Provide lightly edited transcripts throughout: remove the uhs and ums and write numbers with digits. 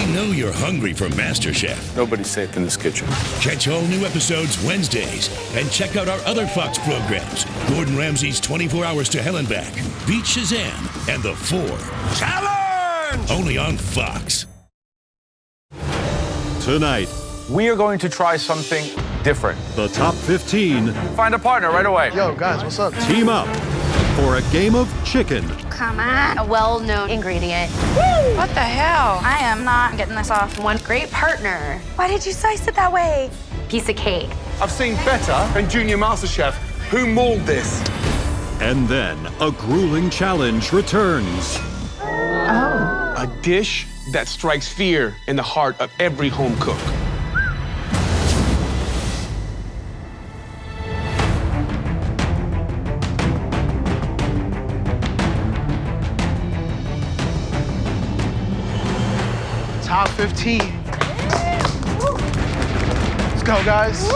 know you're hungry for MasterChef. Nobody's safe in this kitchen. Catch all new episodes Wednesdays and check out our other Fox programs. Gordon Ramsay's 24 Hours to Hell and Back, Beat Shazam, and The Four. Challenge! Only on Fox. Tonight, We are going to try something different. the top 15 Find a partner right away. Yo, guys, what's up? team up for a game of chicken. Come on. A well-known ingredient. What the hell? I am not getting this off. One great partner. Why did you slice it that way? Piece of cake. I've seen better than Junior MasterChef. Who mauled this? And then a grueling challenge returns. A dish that strikes fear in the heart of every home cook. Top 15. Let's go, guys.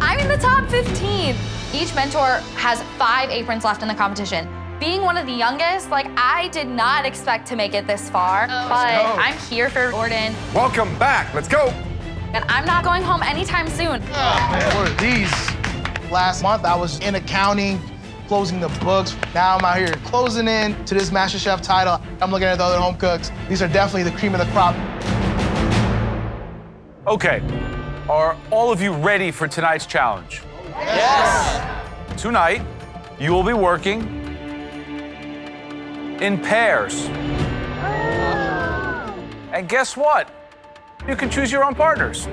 I'm in the top 15. Each mentor has 5 aprons left in the competition. Being one of the youngest, I did not expect to make it this far, but I'm here for Gordon, Welcome back. Let's go. and I'm not going home anytime soon. Man, what are these? Last month, I was in accounting, closing the books. Now I'm out here closing in to this MasterChef title. I'm looking at the other home cooks. These are definitely the cream of the crop. Okay. Are all of you ready for tonight's challenge? Yes. Tonight, you will be working in pairs. And guess what? You can choose your own partners.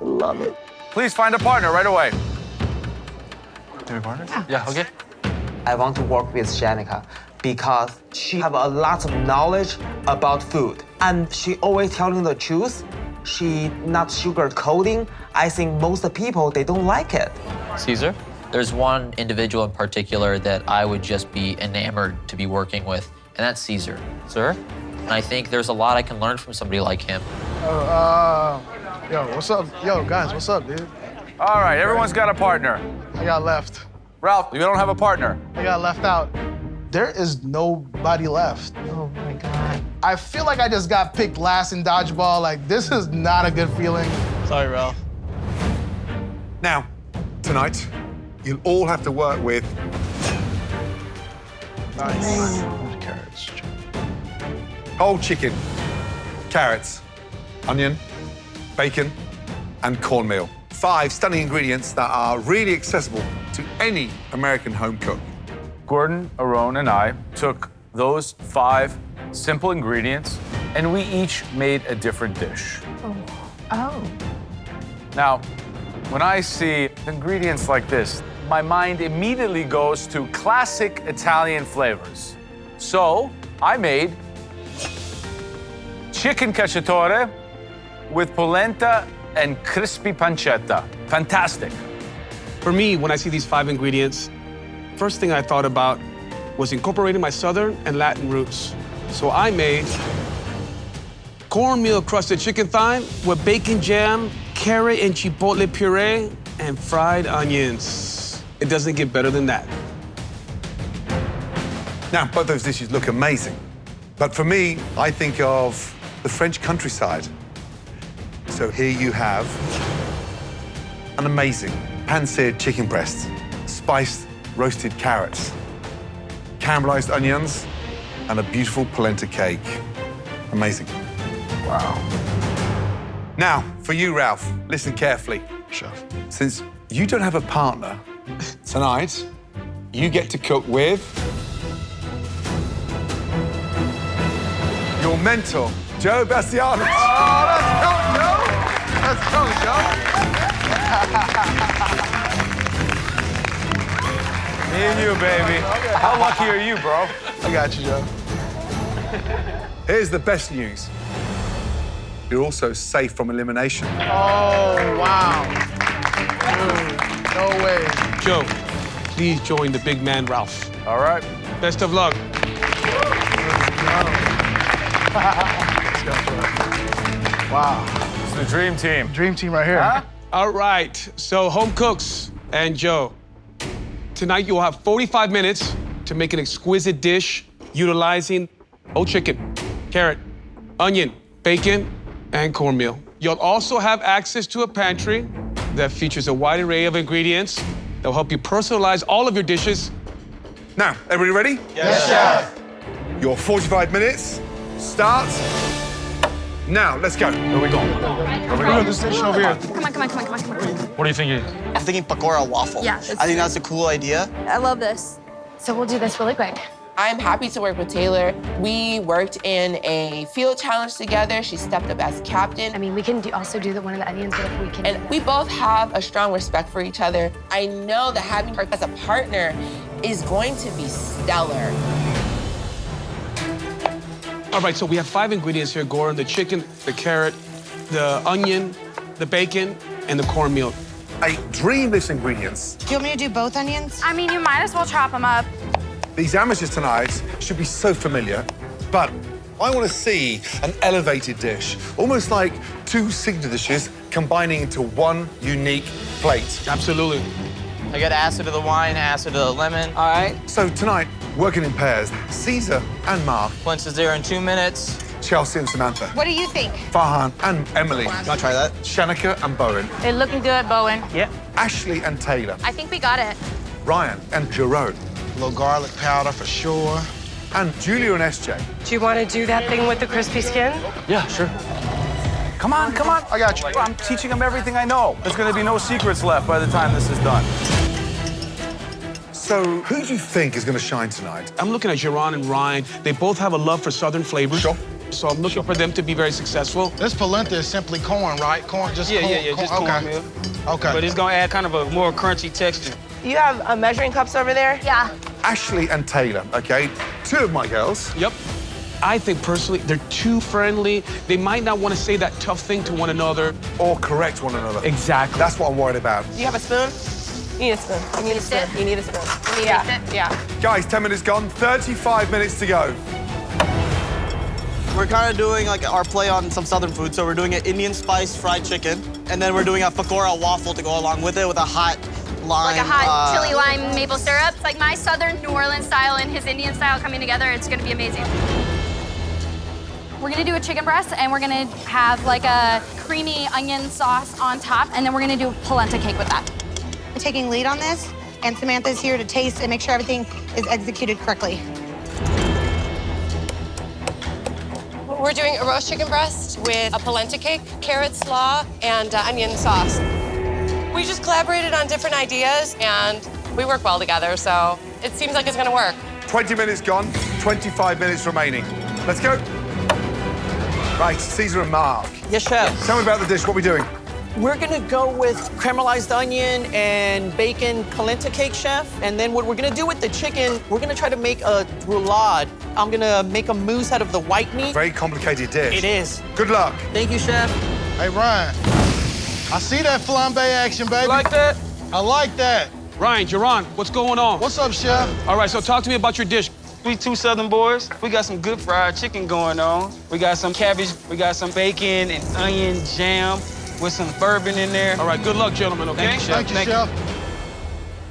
Love it. Please find a partner right away. Yeah, okay. I want to work with Shanika because she have a lot of knowledge about food. And she always telling the truth. She not sugarcoating. I think most of the people, they don't like it. Caesar? There's one individual in particular that I would just be enamored to be working with, and that's Caesar. Sir? And I think there's a lot I can learn from somebody like him. Yo, what's up? Yo, guys, what's up, dude? All right, everyone's got a partner. I got left. Ralph, you don't have a partner. I got left out. There is nobody left. Oh my God. I feel like I just got picked last in dodgeball. This is not a good feeling. Sorry, Ralph. Now, tonight, you'll all have to work with Carrots. whole chicken, carrots, onion, bacon, and cornmeal. 5 stunning ingredients that are really accessible to any American home cook. Gordon, Aaron, and I took those 5 simple ingredients, and we each made a different dish. Oh. Now, when I see ingredients like this, my mind immediately goes to classic Italian flavors. So I made chicken cacciatore with polenta and crispy pancetta. Fantastic. For me, when I see these 5 ingredients, first thing I thought about was incorporating my Southern and Latin roots. So I made cornmeal crusted chicken thigh with bacon jam, carrot and chipotle puree, and fried onions. It doesn't get better than that. Now, both those dishes look amazing. But for me, I think of the French countryside. So here you have an amazing pan-seared chicken breast, spiced roasted carrots, caramelized onions, and a beautiful polenta cake. Amazing. Wow. Now, for you, Ralph, listen carefully. Chef. Since you don't have a partner, tonight, you get to cook with your mentor, Joe Bastianich. Oh, let's go, Joe. Let's go, Joe. Me and you, baby. How lucky are you, bro? I got you, Joe. Here's the best news. You're also safe from elimination. Oh, wow. Dude, no way. Joe, please join the big man, Ralph. All right. Best of luck. Let's go, Joe. Wow. It's the dream team. Dream team right here. Huh? All right, so home cooks and Joe, tonight you'll have 45 minutes to make an exquisite dish utilizing whole chicken, carrot, onion, bacon, and cornmeal. You'll also have access to a pantry that features a wide array of ingredients that will help you personalize all of your dishes. Now, everybody ready? Yes, chef. Your 45 minutes starts now. Let's go. Where are we going? We're going to this station over here. Come on, come on, come on, come on, come on. What are you thinking? I'm thinking pakora waffle. Yeah, I think that's a cool idea. I love this. So we'll do this really quick. I'm happy to work with Taylor. We worked in a field challenge together. She stepped up as captain. I mean, we can also do one of the onions, but if we can. And we both have a strong respect for each other. I know that having her as a partner is going to be stellar. All right, so we have 5 ingredients here, Gordon. The chicken, the carrot, the onion, the bacon, and the cornmeal. A dream list ingredients. Do you want me to do both onions? I mean, you might as well chop them up. These amateurs tonight should be so familiar, but I want to see an elevated dish, almost like 2 signature dishes combining into one unique plate. Absolutely. I got acid of the wine, acid of the lemon. All right. So tonight, working in pairs, Caesar and Mark, Clinch is there in 2 minutes. Chelsea and Samantha, What do you think? Farhan and Emily, Can I try that? Shanika and Bowen, It's looking good, Bowen. Yeah. Ashley and Taylor, I think we got it. Ryan and Jerome, A little garlic powder for sure. and Julia and SJ. Do you want to do that thing with the crispy skin? Yeah, sure. Come on, come on. I got you. I'm teaching them everything I know. There's gonna be no secrets left by the time this is done. So who do you think is going to shine tonight? I'm looking at Jerron and Ryan. They both have a love for Southern flavors. Sure. So I'm looking for them to be very successful. This polenta is simply corn, right? Corn, just corn. just Okay. cornmeal. Okay. But it's gonna add kind of a more crunchy texture. You have measuring cups over there? Yeah. Ashley and Taylor, okay? 2 of my girls. Yep. I think personally they're too friendly. They might not want to say that tough thing to one another. Or correct one another. Exactly. That's what I'm worried about. Do you have a spoon? You need a spoon. You need a spoon. You need a spoon. Yeah. Guys, 10 minutes gone, 35 minutes to go. We're kind of doing like our play on some Southern food. So we're doing an Indian spice fried chicken, and then we're doing a pakora waffle to go along with it with a hot lime. Like a hot chili lime maple syrup. It's like my Southern New Orleans style and his Indian style coming together. It's gonna be amazing. We're gonna do a chicken breast and we're gonna have like a creamy onion sauce on top, and then we're gonna do polenta cake with that. We're taking lead on this, and Samantha's here to taste and make sure everything is executed correctly. We're doing a roast chicken breast with a polenta cake, carrot slaw, and onion sauce. We just collaborated on different ideas, and we work well together, so it seems like it's gonna work. 20 minutes gone, 25 minutes remaining. Let's go. Right, Caesar and Mark. Yes, chef. Tell me about the dish. What are we doing? We're gonna go with caramelized onion and bacon polenta cake, chef. And then what we're gonna do with the chicken, we're gonna try to make a roulade. I'm gonna make a mousse out of the white meat. Very complicated dish. It is. Good luck. Thank you, chef. Hey, Ryan. I see that flambe action, baby. You like that? I like that. Ryan, Jerron, what's going on? What's up, chef? All right, so talk to me about your dish. We 2 Southern boys. We got some good fried chicken going on. We got some cabbage, we got some bacon and onion jam with some bourbon in there. All right, good luck, gentlemen, okay? Thank you, chef. Thank you, chef.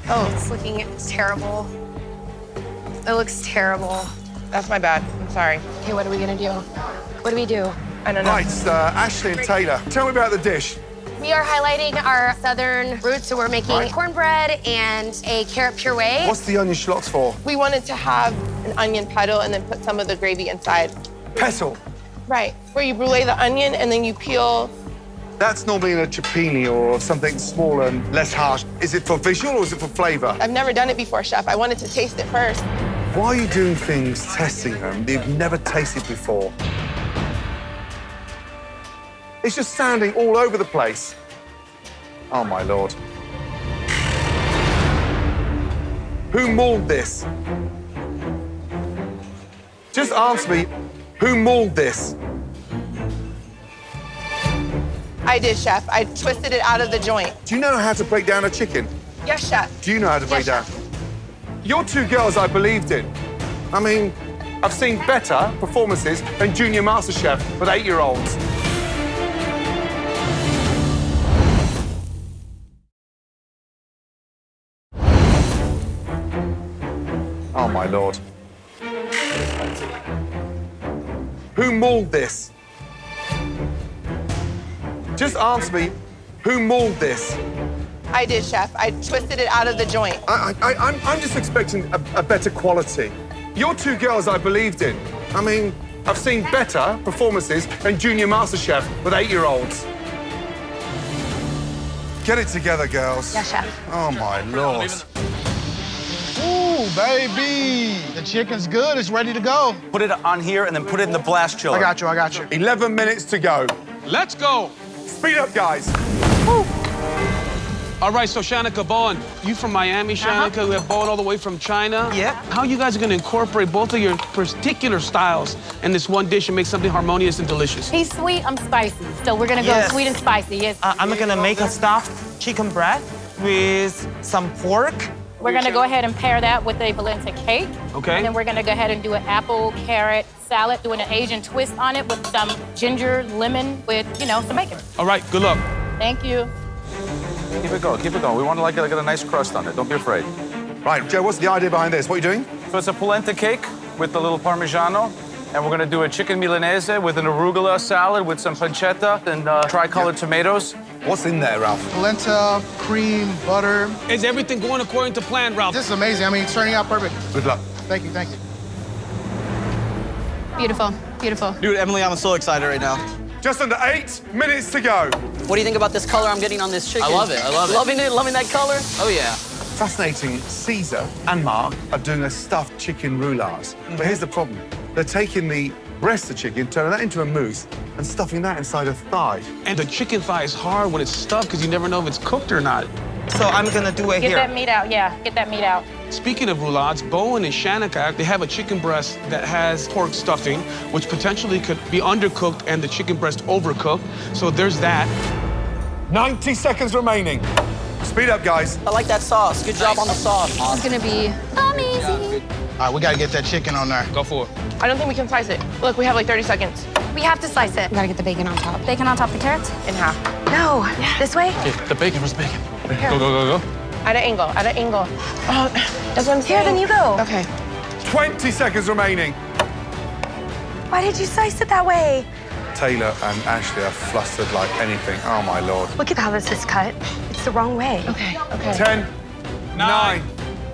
Oh, it's looking terrible. It looks terrible. That's my bad. I'm sorry. Okay, what are we gonna do? What do we do? I don't know. Right, Ashley and Taylor. Tell me about the dish. We are highlighting our Southern roots, so we're making cornbread and a carrot puree. What's the onion schlots for? We wanted to have an onion petal and then put some of the gravy inside. Petal. Right, where you brulee the onion and then you peel. That's normally in a cioppini or something smaller and less harsh. Is it for visual or is it for flavor? I've never done it before, chef. I wanted to taste it first. Why are you doing things, testing them, that you've never tasted before? It's just sounding all over the place. Oh, my Lord. Who mauled this? Just answer me, who mauled this? I did, chef. I twisted it out of the joint. Do you know how to break down a chicken? Yes, chef. Do you know how to break down? Yes, Your 2 girls I believed in. I mean, I've seen better performances than Junior MasterChef with 8-year-olds. Oh, my Lord. Who mauled this? Just answer me, who mauled this? I did, Chef. I twisted it out of the joint. I'm just expecting a better quality. You're two girls I believed in. I mean, I've seen better performances than Junior MasterChef with 8-year-olds. Get it together, girls. Yeah, Chef. Oh, my Lord. Ooh, baby. The chicken's good. It's ready to go. Put it on here and then put it in the blast chiller. I got you, I got you. 11 minutes to go. Let's go. Speed up, guys. Woo. All right, so Shanika, Bowen, you from Miami, Shanika, we have Bowen all the way from China. Yeah. How you guys are gonna incorporate both of your particular styles in this one dish and make something harmonious and delicious? He's sweet, I'm spicy. So we're gonna go sweet and spicy, yes. I'm gonna make a stuffed chicken breast with some pork. We're gonna go ahead and pair that with a polenta cake. Okay. And then we're gonna go ahead and do an apple, carrot salad, doing an Asian twist on it with some ginger, lemon, with, you know, some bacon. All right, good luck. Thank you. Keep it going, keep it going. We want to get a nice crust on it. Don't be afraid. Right, Joe, what's the idea behind this? What are you doing? So it's a polenta cake with a little Parmigiano. And we're gonna do a chicken milanese with an arugula salad with some pancetta and tricolored tomatoes. What's in there, Ralph? Polenta, cream, butter. Is everything going according to plan, Ralph? This is amazing. I mean, it's turning out perfect. Good luck. Thank you, thank you. Beautiful, beautiful. Dude, Emily, I'm so excited right now. Just under 8 minutes to go. What do you think about this color I'm getting on this chicken? I love it, I love it. Loving it, loving that color? Oh, yeah. Fascinating, Caesar and Mark are doing a stuffed chicken roulades. But here's the problem. They're taking the breast of chicken, turning that into a mousse, and stuffing that inside a thigh. And the chicken thigh is hard when it's stuffed because you never know if it's cooked or not. So I'm gonna do it Get here. that meat out, yeah. Get that meat out. Speaking of roulades, Bowen and Shanika, they have a chicken breast that has pork stuffing, which potentially could be undercooked and the chicken breast overcooked. So there's that. 90 seconds remaining. Speed up, guys. I like that sauce. Good job on the sauce. It's gonna be amazing. All right, we gotta get that chicken on there. Go for it. I don't think we can slice it. Look, we have like 30 seconds. We have to slice it. We gotta get the bacon on top. Bacon on top of the carrots? In half. No. This way? Okay, the bacon, where's the bacon? Here. Go, go, go, go. At an angle, at an angle. Oh, that's what I'm Here, saying. then you go. Okay. 20 seconds remaining. Why did you slice it that way? Taylor and Ashley are flustered like anything. Oh, my Lord. Look at how this is cut. It's the wrong way. Okay, okay. 10, 9,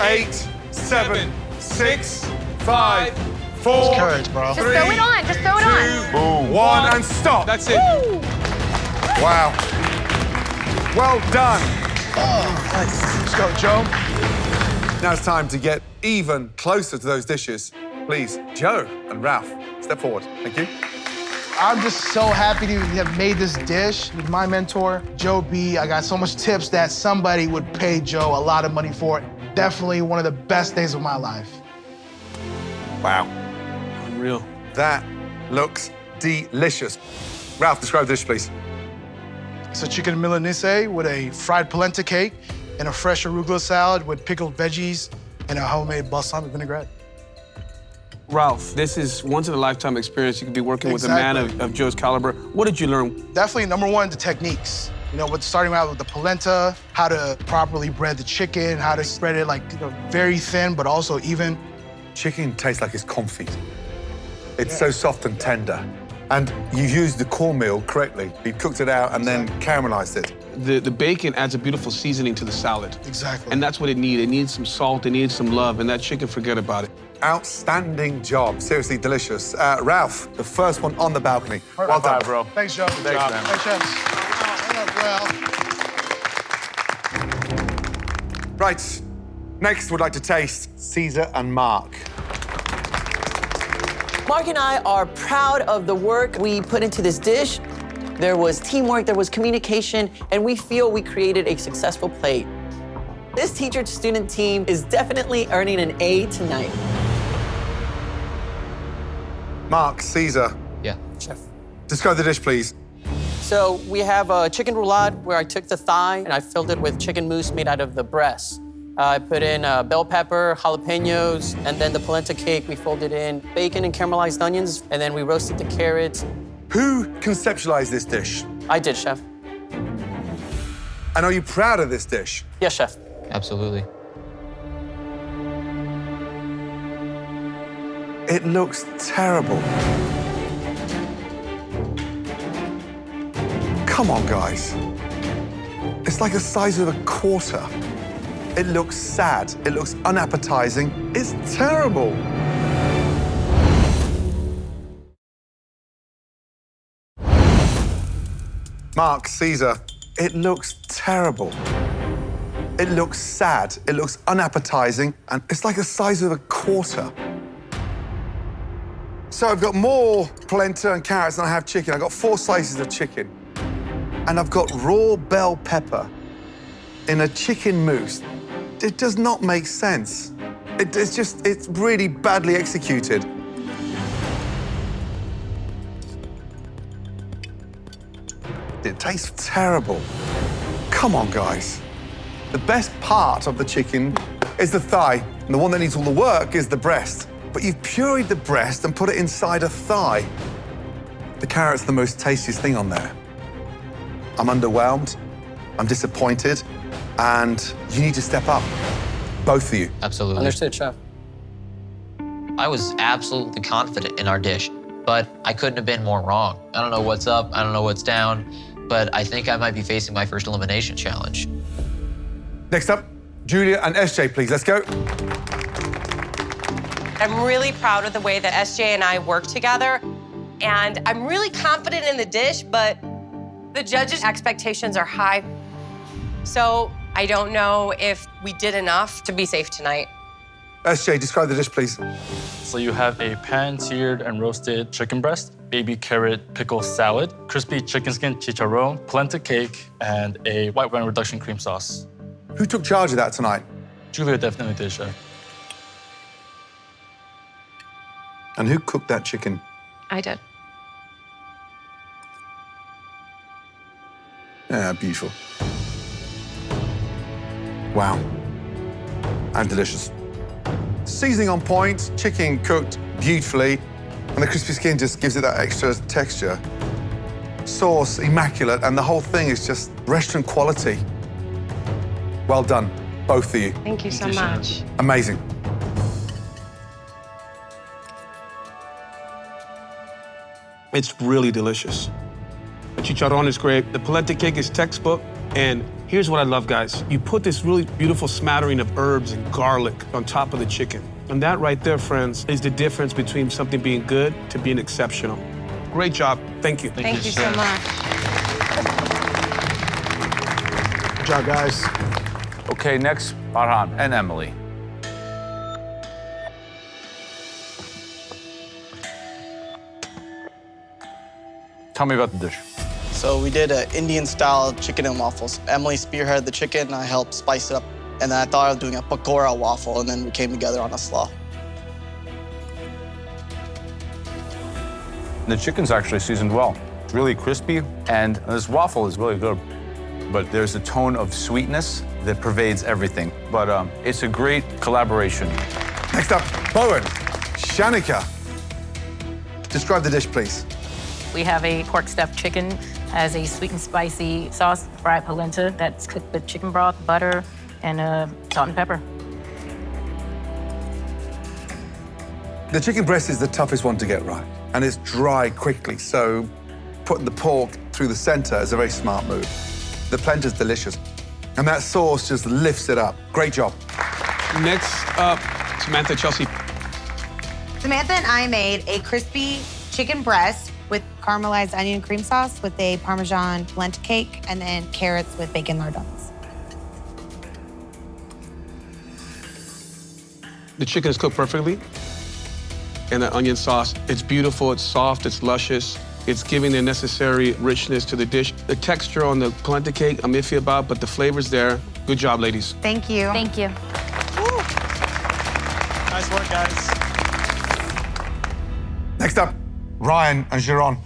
8, 7, 6, 5, 4, It's courage, bro. Just throw it on. Just throw it on. 2, 1, and stop. That's it. Woo! Wow. Well done. Oh, nice. Let's go, Joe. Now it's time to get even closer to those dishes. Please, Joe and Ralph, step forward. Thank you. I'm just so happy to have made this dish with my mentor, Joe B. I got so much tips that somebody would pay Joe a lot of money for it. Definitely one of the best days of my life. Wow. Unreal. That looks delicious. Ralph, describe the dish, please. It's a chicken milanese with a fried polenta cake and a fresh arugula salad with pickled veggies and a homemade balsamic vinaigrette. Ralph, this is once-in-a-lifetime experience. You could be working with a man of Joe's caliber. What did you learn? Definitely, number one, the techniques. You know, with starting out with the polenta, how to properly bread the chicken, how to spread it like very thin, but also even. Chicken tastes like it's confit. It's so soft and tender. And you used the cornmeal correctly. You cooked it out and then caramelized it. The bacon adds a beautiful seasoning to the salad. Exactly. And that's what it needed. It needs some salt, it needs some love, and that chicken, forget about it. Outstanding job. Seriously delicious. Ralph, the first one on the balcony. Well done, bro. Thanks, Joe. Good Thanks, job. man. Thanks, Ralph. Right. Next, we'd like to taste Caesar and Mark. Mark and I are proud of the work we put into this dish. There was teamwork, there was communication, and we feel we created a successful plate. This teacher-to-student team is definitely earning an A tonight. Mark, Caesar. Yeah. Chef. Describe the dish, please. So we have a chicken roulade where I took the thigh and I filled it with chicken mousse made out of the breast. I put in bell pepper, jalapenos, and then the polenta cake, we folded in bacon and caramelized onions, and then we roasted the carrots. Who conceptualized this dish? I did, Chef. And are you proud of this dish? Yes, Chef. Absolutely. It looks terrible. Come on, guys. It's like the size of a quarter. It looks sad. It looks unappetizing. It's terrible. Mark, Caesar, it looks terrible. It looks sad. It looks unappetizing, and it's like the size of a quarter. So I've got more polenta and carrots than I have chicken. I've got 4 slices of chicken. And I've got raw bell pepper in a chicken mousse. It does not make sense. It's really badly executed. It tastes terrible. Come on, guys. The best part of the chicken is the thigh, and the one that needs all the work is the breast. But you've pureed the breast and put it inside a thigh. The carrot's the most tastiest thing on there. I'm underwhelmed, I'm disappointed, and you need to step up, both of you. Absolutely. Understood, Chef. I was absolutely confident in our dish, but I couldn't have been more wrong. I don't know what's up, I don't know what's down, but I think I might be facing my first elimination challenge. Next up, Julia and SJ, please. Let's go. I'm really proud of the way that SJ and I work together, and I'm really confident in the dish, but the judges' expectations are high. So I don't know if we did enough to be safe tonight. SJ, describe the dish, please. So you have a pan-seared and roasted chicken breast, baby carrot pickle salad, crispy chicken skin chicharron, polenta cake, and a white wine reduction cream sauce. Who took charge of that tonight? Julia definitely did, Chef. And who cooked that chicken? I did. Yeah, beautiful. Wow. And delicious. Seasoning on point, chicken cooked beautifully, and the crispy skin just gives it that extra texture. Sauce, immaculate, and the whole thing is just restaurant quality. Well done, both of you. Thank you so much. Amazing. It's really delicious. The chicharron is great. The polenta cake is textbook. And here's what I love, guys. You put this really beautiful smattering of herbs and garlic on top of the chicken. And that right there, friends, is the difference between something being good to being exceptional. Great job. Thank you. Thank you so much. Good job, guys. Okay, next, Farhan and Emily. Tell me about the dish. So we did an Indian-style chicken and waffles. Emily spearheaded the chicken, and I helped spice it up. And then I thought I was doing a pakora waffle, and then we came together on a slaw. The chicken's actually seasoned well. It's really crispy, and this waffle is really good. But there's a tone of sweetness that pervades everything. But it's a great collaboration. Next up, Bowen, Shanika. Describe the dish, please. We have a pork stuffed chicken, has a sweet and spicy sauce, fried polenta that's cooked with chicken broth, butter, and salt and pepper. The chicken breast is the toughest one to get right, and it's dry quickly, so putting the pork through the center is a very smart move. The polenta's delicious, and that sauce just lifts it up. Great job. Next up, Samantha, Chelsea. Samantha and I made a crispy chicken breast with caramelized onion cream sauce with a Parmesan polenta cake, and then carrots with bacon lardons. The chicken is cooked perfectly. And the onion sauce, it's beautiful, it's soft, it's luscious. It's giving the necessary richness to the dish. The texture on the polenta cake, I'm iffy about, but the flavor's there. Good job, ladies. Thank you. Thank you. Woo. Nice work, guys. Next up, Ryan and Sharon.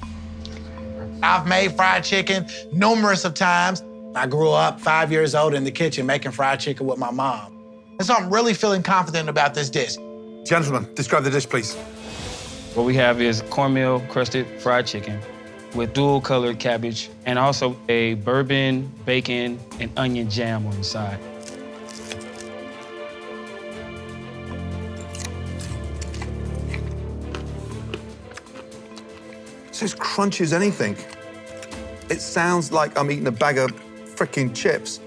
I've made fried chicken numerous of times. I grew up 5 years old in the kitchen making fried chicken with my mom. And so I'm really feeling confident about this dish. Gentlemen, describe the dish, please. What we have is cornmeal crusted fried chicken with dual colored cabbage and also a bourbon, bacon, and onion jam on the side. It's as crunchy as anything. It sounds like I'm eating a bag of frickin' chips.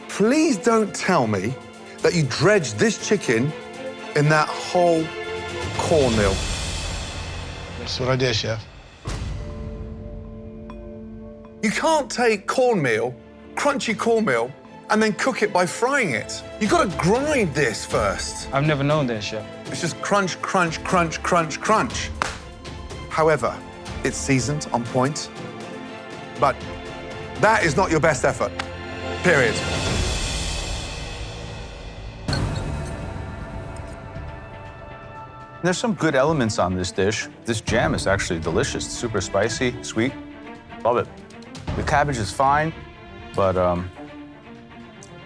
Please don't tell me that you dredged this chicken in that whole cornmeal. That's what I did, Chef. You can't take cornmeal, crunchy cornmeal, and then cook it by frying it. You gotta grind this first. I've never known that, Chef. It's just crunch, crunch, crunch, crunch, crunch. However, it's seasoned on point, but that is not your best effort, period. There's some good elements on this dish. This jam is actually delicious. It's super spicy, sweet. Love it. The cabbage is fine, but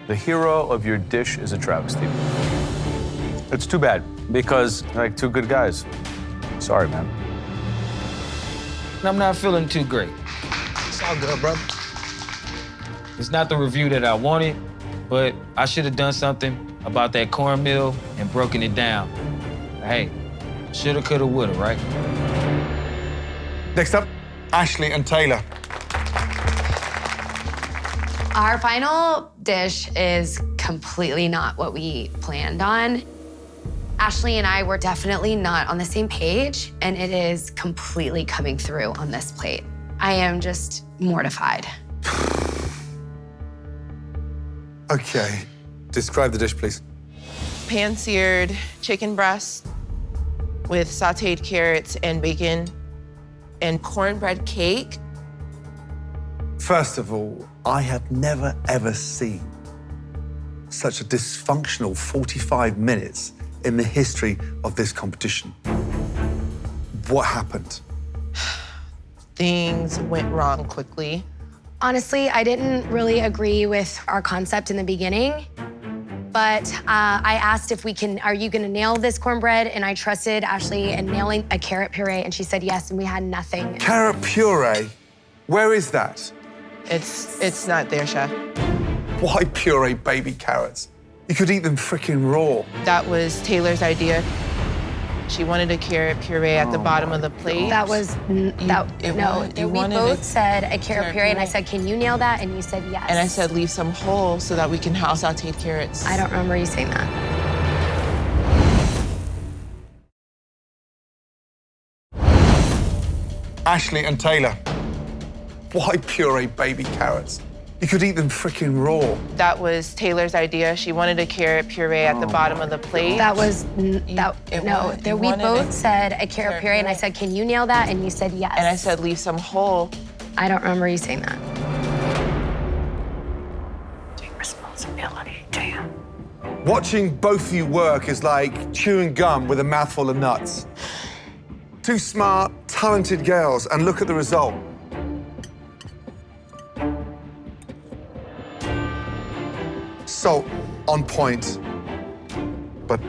the hero of your dish is a travesty. It's too bad, because they're like two good guys. Sorry, man. I'm not feeling too great. It's all good, brother. It's not the review that I wanted, but I should have done something about that cornmeal and broken it down. Hey, shoulda, coulda, woulda, right? Next up, Ashley and Taylor. Our final dish is completely not what we planned on. Ashley and I were definitely not on the same page, and it is completely coming through on this plate. I am just mortified. Okay, describe the dish, please. Pan-seared chicken breast with sauteed carrots and bacon and cornbread cake. First of all, I have never, ever seen such a dysfunctional 45 minutes in the history of this competition. What happened? Things went wrong quickly. Honestly, I didn't really agree with our concept in the beginning, but I asked if we can, are you gonna nail this cornbread? And I trusted Ashley in nailing a carrot puree, and she said yes, and we had nothing. Carrot puree? Where is that? It's not there, Chef. Why puree baby carrots? You could eat them freaking raw. That was Taylor's idea. She wanted a carrot puree at the bottom of the plate. That was, we both said a carrot puree, and I said, can you nail that? And you said yes. And I said, leave some whole so that we can house sauteed carrots. I don't remember you saying that. Ashley and Taylor. Why puree baby carrots? You could eat them freaking raw. That was Taylor's idea. She wanted a carrot puree at the bottom of the plate. That was, we both said a carrot puree, and I said, can you nail that? And you said yes. And I said, leave some whole. I don't remember you saying that. Take responsibility, damn. Watching both of you work is like chewing gum with a mouthful of nuts. Two smart, talented girls, and look at the result. Salt on point. But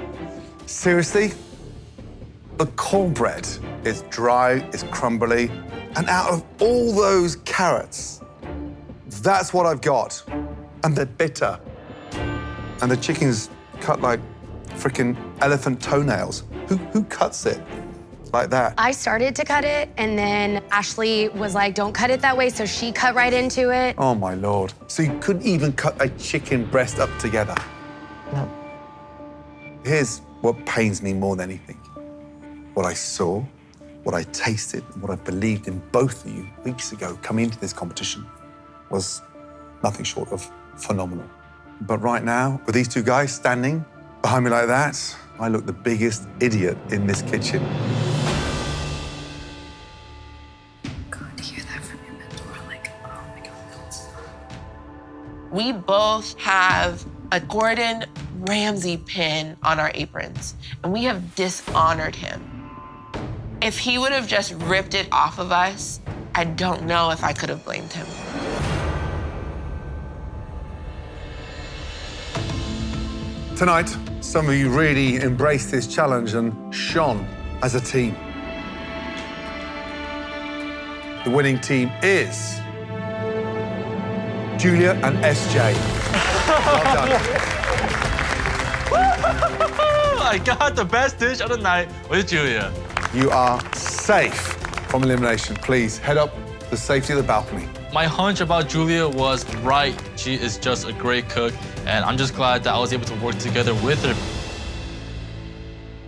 seriously, the cornbread is dry, it's crumbly, and out of all those carrots, that's what I've got. And they're bitter. And the chicken's cut like freaking elephant toenails. Who cuts it like that? I started to cut it, and then Ashley was like, don't cut it that way, so she cut right into it. Oh, my Lord. So you couldn't even cut a chicken breast up together? No. Here's what pains me more than anything. What I saw, what I tasted, and what I believed in both of you weeks ago coming into this competition was nothing short of phenomenal. But right now, with these two guys standing behind me like that, I look the biggest idiot in this kitchen. God, to hear that from your mentor, like, oh my God. We both have a Gordon Ramsay pin on our aprons, and we have dishonored him. If he would have just ripped it off of us, I don't know if I could have blamed him. Tonight, some of you really embraced this challenge and shone as a team. The winning team is Julia and SJ. Well done. I got the best dish of the night with Julia. You are safe from elimination, please head up to the safety of the balcony. My hunch about Julia was right. She is just a great cook, and I'm just glad that I was able to work together with her.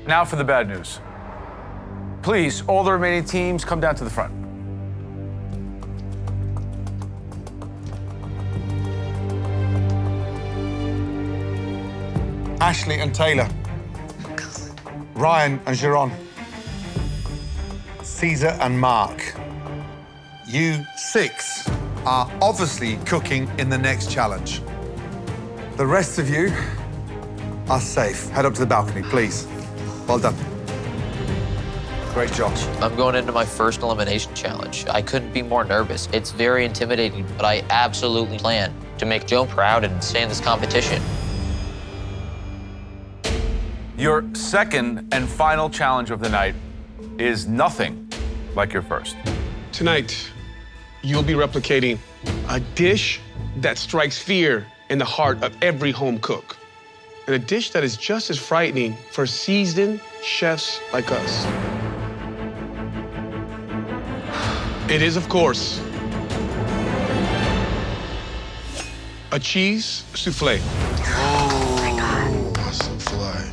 Now for the bad news. Please, all the remaining teams, come down to the front. Ashley and Taylor. Ryan and Giron. Caesar and Mark. You 6 are obviously cooking in the next challenge. The rest of you are safe. Head up to the balcony, please. Well done. Great job. I'm going into my first elimination challenge. I couldn't be more nervous. It's very intimidating, but I absolutely plan to make Joan proud and stay in this competition. Your second and final challenge of the night is nothing like your first. Tonight, you'll be replicating a dish that strikes fear in the heart of every home cook, and a dish that is just as frightening for seasoned chefs like us. It is, of course, a cheese soufflé. Oh my God. A soufflé.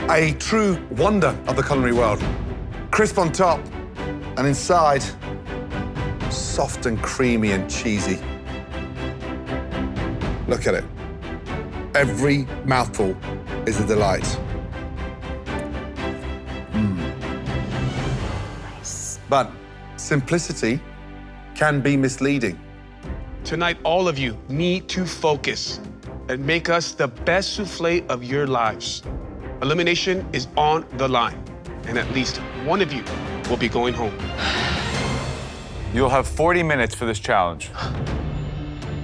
A true wonder of the culinary world. Crisp on top, and inside, soft and creamy and cheesy. Look at it. Every mouthful is a delight. But simplicity can be misleading. Tonight, all of you need to focus and make us the best soufflé of your lives. Elimination is on the line, and at least one of you will be going home. You'll have 40 minutes for this challenge.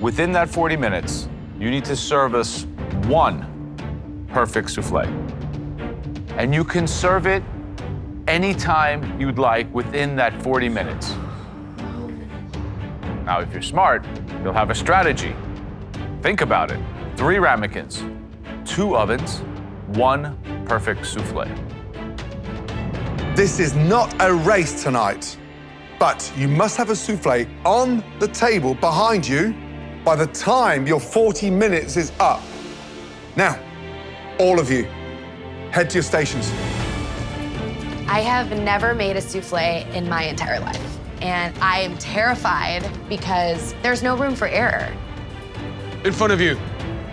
Within that 40 minutes, you need to serve us one perfect soufflé. And you can serve it anytime you'd like within that 40 minutes. Now, if you're smart, you'll have a strategy. Think about it. 3 ramekins, 2 ovens, 1 perfect soufflé. This is not a race tonight, but you must have a soufflé on the table behind you by the time your 40 minutes is up. Now, all of you, head to your stations. I have never made a souffle in my entire life, and I am terrified because there's no room for error. In front of you,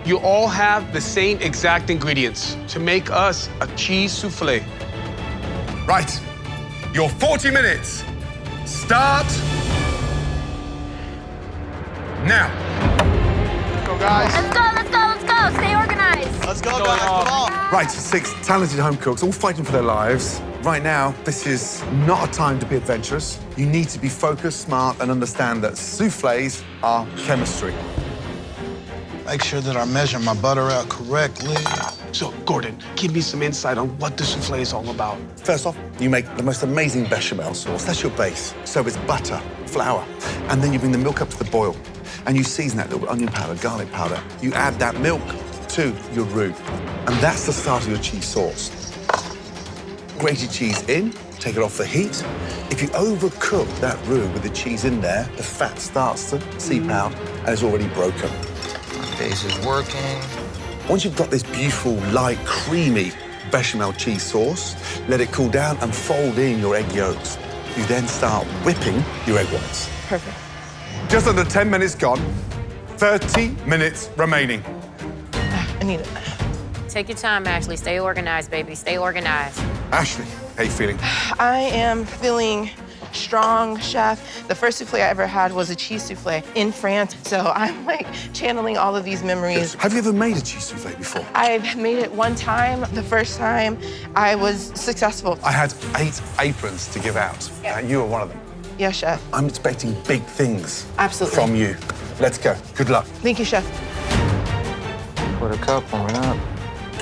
you all have the same exact ingredients to make us a cheese soufflé. Right, your 40 minutes start now. Let's go, guys. Let's go, let's go, let's go. Stay organized. Let's go, guys. Come on. Right, 6 talented home cooks, all fighting for their lives. Right now, this is not a time to be adventurous. You need to be focused, smart, and understand that soufflés are chemistry. Make sure that I measure my butter out correctly. So, Gordon, give me some insight on what the soufflé is all about. First off, you make the most amazing bechamel sauce. That's your base. So it's butter, flour, and then you bring the milk up to the boil, and you season that with onion powder, garlic powder. You add that milk to your roux, and that's the start of your cheese sauce. Grated cheese in, take it off the heat. If you overcook that roux with the cheese in there, the fat starts to seep out and it's already broken. My base is working. Once you've got this beautiful, light, creamy bechamel cheese sauce, let it cool down and fold in your egg yolks. You then start whipping your egg whites. Perfect. Just under 10 minutes gone, 30 minutes remaining. I need it. Take your time, Ashley. Stay organized, baby. Stay organized. Ashley, how you feeling? I am feeling strong, chef. The first souffle I ever had was a cheese souffle in France, so I'm like channeling all of these memories. Have you ever made a cheese souffle before? I've made it one time. The first time I was successful. I had 8 aprons to give out, and you were one of them. Yes, chef. I'm expecting big things Absolutely. from you. Let's go. Good luck. Thank you, chef. Put a cup warming up.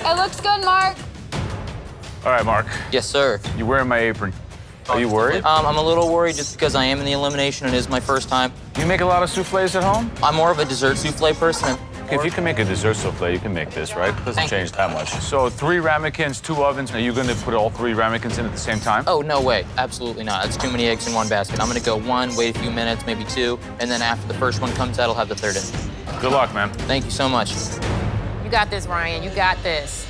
It looks good, Mark. All right, Mark. Yes, sir. You're wearing my apron. Are you worried? I'm a little worried just because I am in the elimination and it is my first time. You make a lot of soufflés at home? I'm more of a dessert souffle person. If you can make a dessert souffle, you can make this, right? It doesn't change that much. So 3 ramekins, 2 ovens. Are you going to put all 3 ramekins in at the same time? Oh, no way. Absolutely not. That's too many eggs in one basket. I'm gonna go 1, wait a few minutes, maybe 2, and then after the first one comes out, I'll have the 3rd in. Good luck, man. Thank you so much. You got this, Ryan. You got this.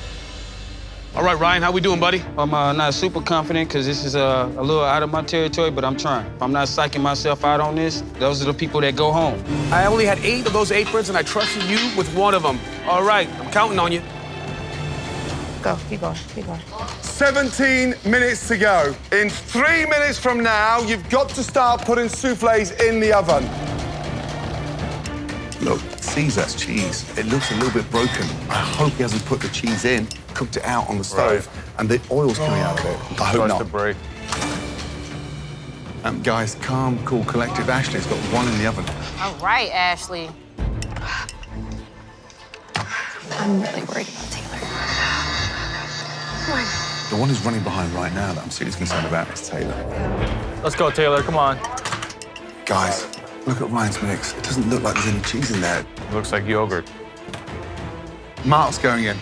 All right, Ryan, how we doing, buddy? I'm not super confident because this is a little out of my territory, but I'm trying. If I'm not psyching myself out on this, those are the people that go home. I only had 8 of those aprons, and I trusted you with 1 of them. All right, I'm counting on you. Go, keep going, keep going. 17 minutes to go. In 3 minutes from now, you've got to start putting soufflés in the oven. Look, Caesar's cheese. It looks a little bit broken. I hope he hasn't put the cheese in, cooked it out on the stove, and the oil's coming out of it. I hope not. To break. Guys, calm, cool, collective. Ashley's got 1 in the oven. All right, Ashley. I'm really worried about Taylor. Come on. The one who's running behind right now that I'm seriously concerned about is Taylor. Let's go, Taylor. Come on. Guys, look at Ryan's mix. It doesn't look like there's any cheese in there. It looks like yogurt. Mark's going in.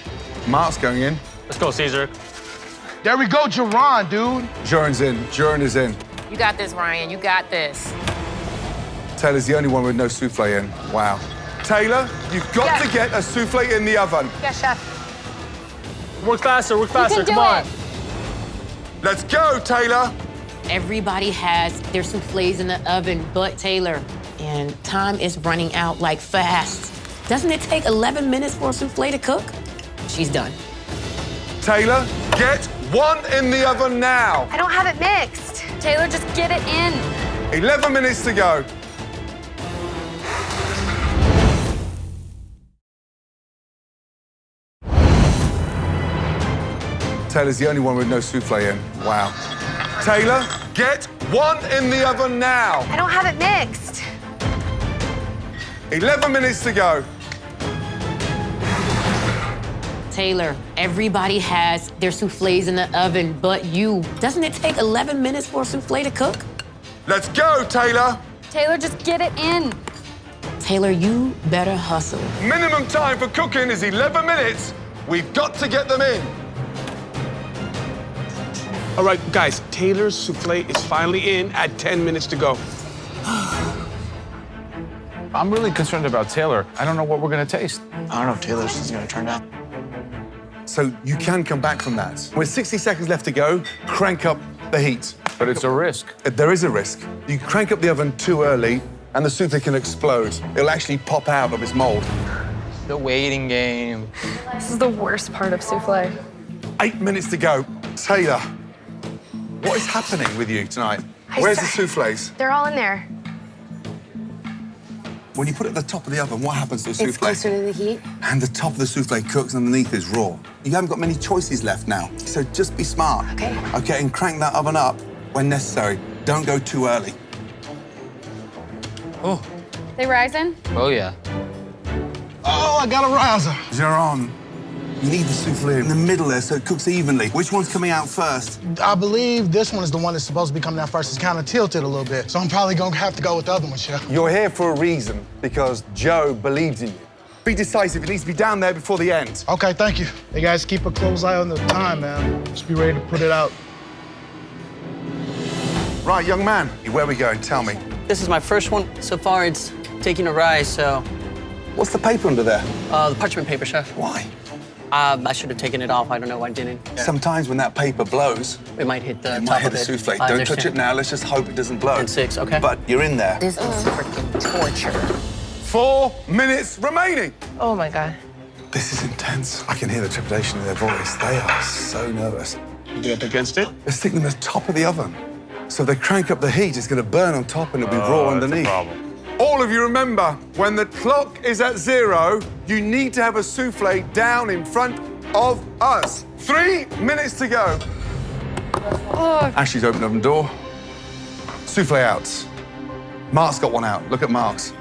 Mark's going in. Let's go, Caesar. There we go, Jerron, dude. Joran's in. Joran is in. You got this, Ryan. You got this. Taylor's the only one with no souffle in. Wow. Taylor, you've got to get a souffle in the oven. Yes, chef. Work faster, come on. Let's go, Taylor. Everybody has their soufflés in the oven but Taylor. And time is running out like fast. Doesn't it take 11 minutes for a soufflé to cook? She's done. Taylor, get 1 in the oven now. I don't have it mixed. Taylor, just get it in. 11 minutes to go. Taylor's the only one with no souffle in. Wow. Taylor, get 1 in the oven now. I don't have it mixed. 11 minutes to go. Taylor, everybody has their soufflés in the oven but you. Doesn't it take 11 minutes for a soufflé to cook? Let's go, Taylor. Taylor, just get it in. Taylor, you better hustle. Minimum time for cooking is 11 minutes. We've got to get them in. All right, guys, Taylor's soufflé is finally in at 10 minutes to go. I'm really concerned about Taylor. I don't know what we're going to taste. I don't know if Taylor's is going to turn out. So you can come back from that. With 60 seconds left to go, crank up the heat. But it's a risk. There is a risk. You crank up the oven too early, and the soufflé can explode. It'll actually pop out of its mold. The waiting game. This is the worst part of souffle. 8 minutes to go. Taylor, what is happening with you tonight? Where's the soufflés? They're all in there. When you put it at the top of the oven, what happens to the soufflé? It's closer to the heat. And the top of the soufflé cooks and underneath is raw. You haven't got many choices left now. So just be smart. Okay. Okay, and crank that oven up when necessary. Don't go too early. Oh. They rising? Oh, yeah. Oh, I got a riser. Jaron, you need the soufflé in the middle there so it cooks evenly. Which one's coming out first? I believe this one is the one that's supposed to be coming out first. It's kind of tilted a little bit, so I'm probably gonna have to go with the other one, Chef. You're here for a reason, because Joe believes in you. Be decisive. It needs to be down there before the end. Okay, thank you. Hey, guys, keep a close eye on the time, man. Just be ready to put it out. Right, young man, where are we going? Tell me. This is my first one. So far, it's taking a rise, so... What's the paper under there? The parchment paper, Chef. Why? I should have taken it off. I don't know why I didn't. Sometimes when that paper blows, it might hit the it top might hit of the it. soufflé. I Don't understand. touch it now. Let's just hope it doesn't blow. And 6, okay. But you're in there. This is freaking torture. 4 minutes remaining. Oh, my God. This is intense. I can hear the trepidation in their voice. They are so nervous. You up against it? Let's stick them at the top of the oven. So if they crank up the heat, it's going to burn on top and it'll be raw underneath. That's a problem. All of you remember, when the clock is at 0, you need to have a soufflé down in front of us. 3 minutes to go. Oh. Ashley's opened oven door. Soufflé out. Mark's got one out. Look at Mark's.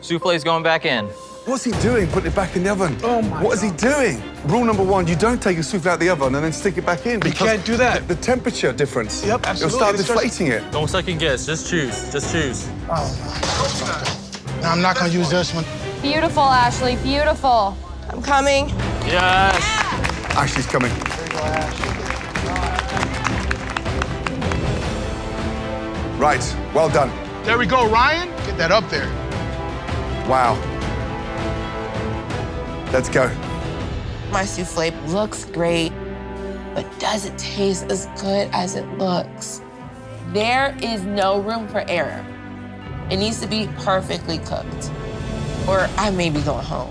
Soufflé's going back in. What's he doing? Putting it back in the oven. Oh, my What is he doing? Rule number 1, you don't take a soufflé out of the oven and then stick it back in. You can't do that. The temperature difference. Yep, absolutely. You'll start deflating it. Don't second guess. Just choose. Just choose. Oh, no, I'm not gonna use this one. Beautiful, Ashley, beautiful. I'm coming. Yes. Ashley's coming. Right, well done. There we go, Ryan. Get that up there. Wow. Let's go. My souffle looks great, but does it taste as good as it looks? There is no room for error. It needs to be perfectly cooked, or I may be going home.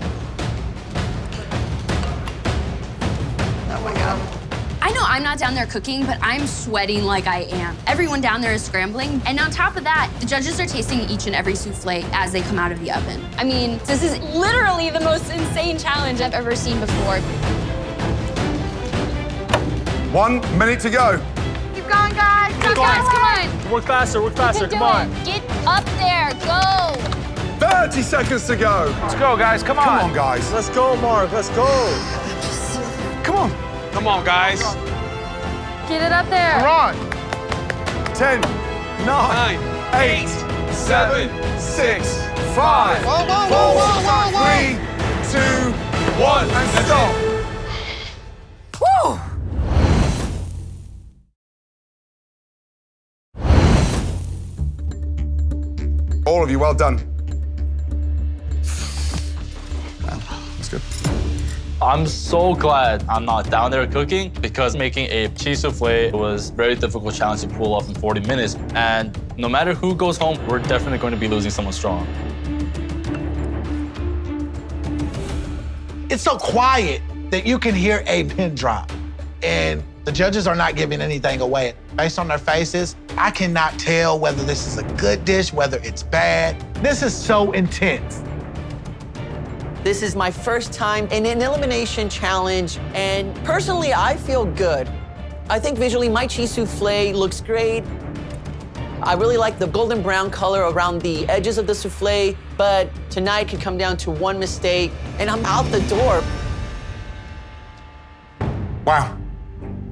Oh my God. I know I'm not down there cooking, but I'm sweating like I am. Everyone down there is scrambling. And on top of that, the judges are tasting each and every souffle as they come out of the oven. I mean, this is literally the most insane challenge I've ever seen before. 1 minute to go. Keep going, guys. Keep going, come on. Work faster, come on. Get up there, go. 30 seconds to go. Let's go, guys. Come on. Come on, guys. Let's go, Mark. Let's go. Come on. Come on, guys. Get it up there. Ron. 10, 9, 8, 7, 6, 5, 4, 3, 2, 1, and stop. Woo! All of you, well done. That's good. I'm so glad I'm not down there cooking because making a cheese souffle was a very difficult challenge to pull off in 40 minutes. And no matter who goes home, we're definitely going to be losing someone strong. It's so quiet that you can hear a pin drop. And the judges are not giving anything away. Based on their faces, I cannot tell whether this is a good dish, whether it's bad. This is so intense. This is my first time in an elimination challenge, and personally, I feel good. I think visually, my cheese souffle looks great. I really like the golden brown color around the edges of the souffle, but tonight could come down to one mistake, and I'm out the door. Wow.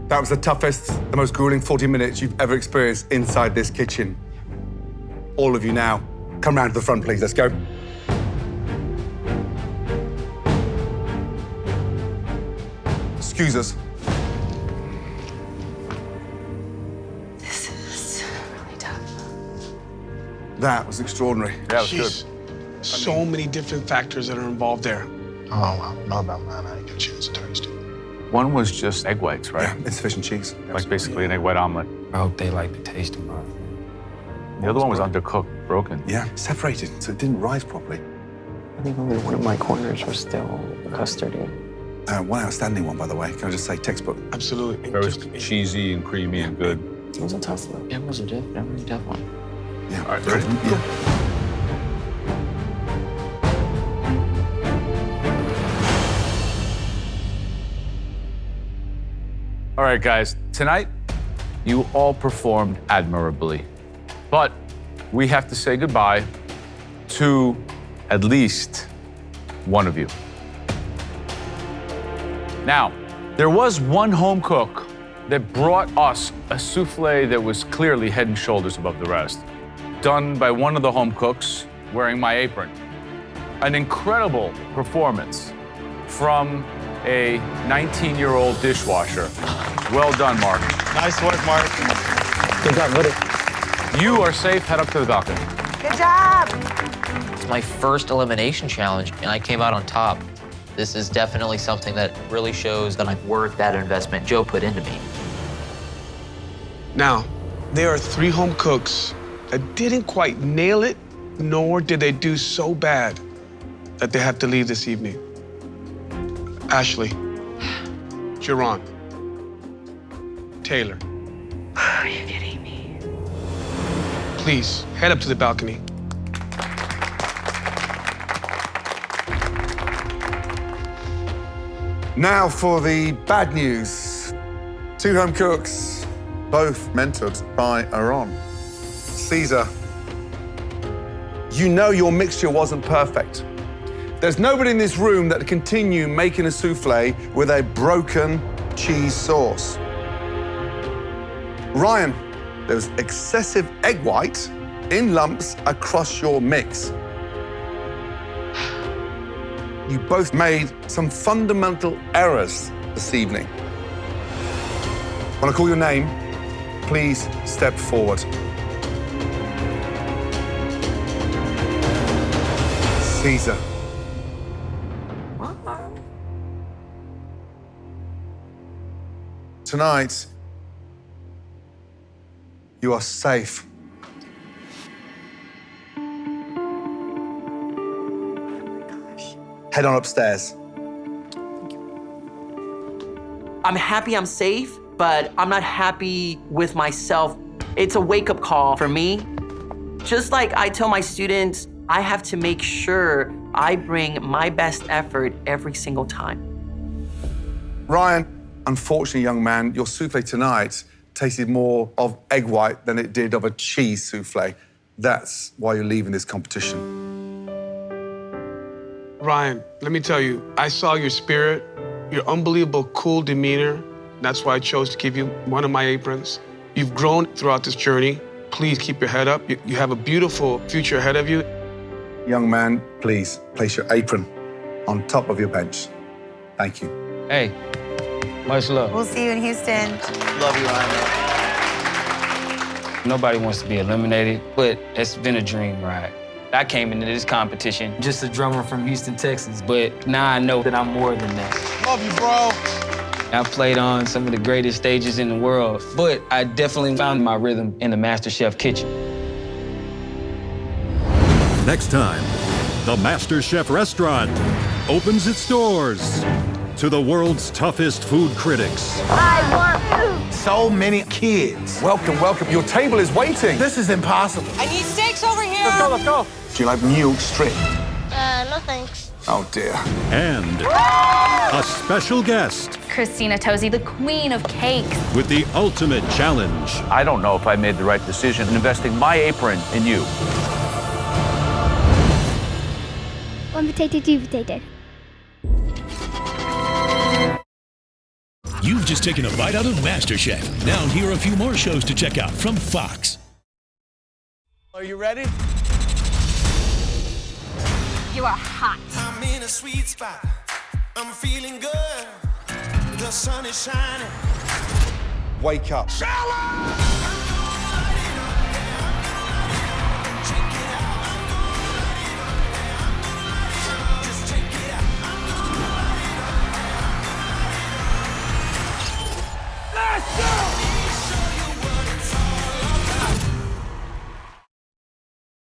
That was the toughest, the most grueling 40 minutes you've ever experienced inside this kitchen. All of you now, come round to the front, please. Let's go. Excuse us. This is really tough. That was extraordinary. Yeah, it was Jeez. good. So many different factors that are involved there. Oh, I don't know about mine. I didn't get a chance to taste it. One was just egg whites, right? Yeah, insufficient cheese. Like basically an egg white omelet. I hope they like the taste of mine. The other one was undercooked, broken. Yeah, separated, so it didn't rise properly. I think only one of my corners was still custardy. One outstanding one, by the way. Can I just say textbook? Absolutely. Very cheesy and creamy and good. It was a tough one. It was a tough one. Yeah. All right, ready? Yeah. All right, guys. Tonight, you all performed admirably. But we have to say goodbye to at least one of you. Now, there was one home cook that brought us a souffle that was clearly head and shoulders above the rest, done by one of the home cooks wearing my apron. An incredible performance from a 19-year-old dishwasher. Well done, Mark. Nice work, Mark. Good job, buddy. You are safe. Head up to the balcony. Good job. It's my first elimination challenge, and I came out on top. This is definitely something that really shows that I'm worth that investment Joe put into me. Now, there are 3 home cooks that didn't quite nail it, nor did they do so bad that they have to leave this evening. Ashley, Jerron, Taylor. Are you kidding me? Please, head up to the balcony. Now for the bad news. 2 home cooks, both mentored by Aaron. Caesar, you know your mixture wasn't perfect. There's nobody in this room that can continue making a souffle with a broken cheese sauce. Ryan, there was excessive egg white in lumps across your mix. You both made some fundamental errors this evening. When I call your name, please step forward. Caesar. Tonight, you are safe. Head on upstairs. I'm happy I'm safe, but I'm not happy with myself. It's a wake-up call for me. Just like I tell my students, I have to make sure I bring my best effort every single time. Ryan, unfortunately, young man, your souffle tonight tasted more of egg white than it did of a cheese souffle. That's why you're leaving this competition. Ryan, let me tell you, I saw your spirit, your unbelievable cool demeanor. That's why I chose to give you one of my aprons. You've grown throughout this journey. Please keep your head up. You have a beautiful future ahead of you. Young man, please place your apron on top of your bench. Thank you. Hey, much love. We'll see you in Houston. Love you, Ryan. Nobody wants to be eliminated, but it's been a dream ride. I came into this competition just a drummer from Houston, Texas, but now I know that I'm more than that. Love you, bro. I played on some of the greatest stages in the world, but I definitely found my rhythm in the MasterChef kitchen. Next time, the MasterChef restaurant opens its doors to the world's toughest food critics. I want food. So many kids. Welcome, welcome. Your table is waiting. This is impossible. I need steaks over here. Let's go, let's go. Do you like mule strip? No thanks. Oh, dear. And a special guest Christina Tosi, the queen of cakes. with the ultimate challenge. I don't know if I made the right decision in investing my apron in you. One potato, two potato. You've just taken a bite out of MasterChef. Now here are a few more shows to check out from Fox. Are you ready? You are hot. I'm in a sweet spot. I'm feeling good. The sun is shining. Wake up. Shower!